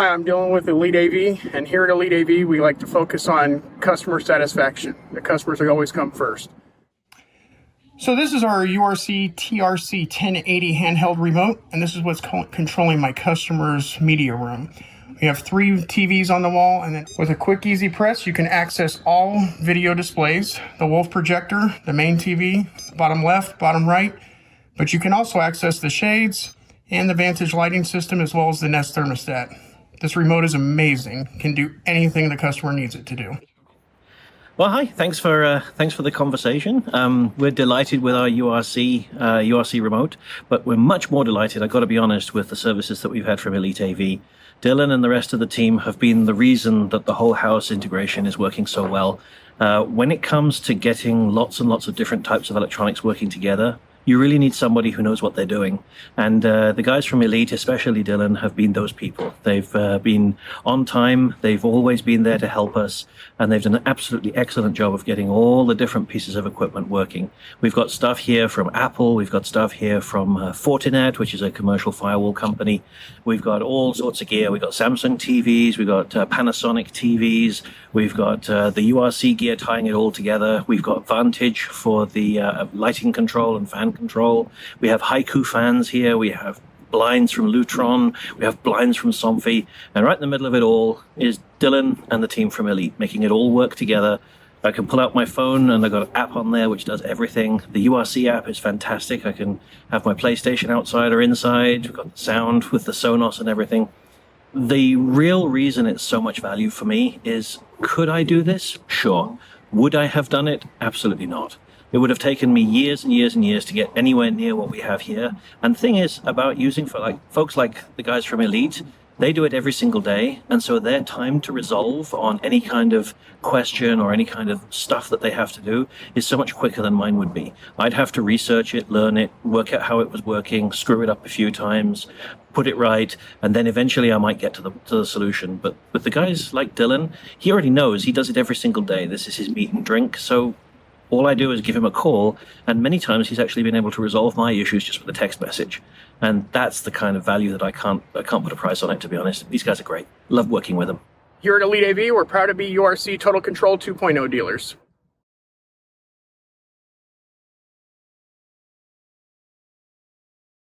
Hi, I'm Dylan with Elite AV, and here at Elite AV, we like to focus on customer satisfaction. The customers will always come first. So this is our URC TRC 1080 handheld remote, and this is what's controlling my customer's media room. We have 3 TVs on the wall, and then with a quick, easy press, you can access all video displays, the Wolf projector, the main TV, bottom left, bottom right, but you can also access the shades and the Vantage lighting system, as well as the Nest thermostat. This remote is amazing, can do anything the customer needs it to do. Well, hi. Thanks for the conversation. We're delighted with our URC remote, but we're much more delighted, I've got to be honest, with the services that we've had from Elite AV. Dylan and the rest of the team have been the reason that the whole house integration is working so well. When it comes to getting lots and lots of different types of electronics working together, you really need somebody who knows what they're doing. And the guys from Elite, especially Dylan, have been those people. They've been on time, they've always been there to help us, and they've done an absolutely excellent job of getting all the different pieces of equipment working. We've got stuff here from Apple, we've got stuff here from Fortinet, which is a commercial firewall company. We've got all sorts of gear. We've got Samsung TVs, we've got Panasonic TVs, we've got the URC gear tying it all together. We've got Vantage for the lighting control and fan control. We have Haiku fans here. We have blinds from Lutron. We have blinds from Somfy. And right in the middle of it all is Dylan and the team from Elite, making it all work together. I can pull out my phone and I've got an app on there which does everything. The URC app is fantastic. I can have my PlayStation outside or inside. We've got the sound with the Sonos and everything. The real reason it's so much value for me is, could I do this? Sure. Would I have done it? Absolutely not. It would have taken me years and years and years to get anywhere near what we have here. And the thing is about using for folks like the guys from Elite, they do it every single day. And so their time to resolve on any kind of question or any kind of stuff that they have to do is so much quicker than mine would be. I'd have to research it, learn it, work out how it was working, screw it up a few times, put it right, and then eventually I might get to the solution. But with the guys like Dylan, he already knows. He does it every single day. This is his meat and drink. So all I do is give him a call, and many times he's actually been able to resolve my issues just with a text message. And that's the kind of value that I can't put a price on it, to be honest. These guys are great. Love working with them. Here at Elite AV, we're proud to be URC Total Control 2.0 dealers.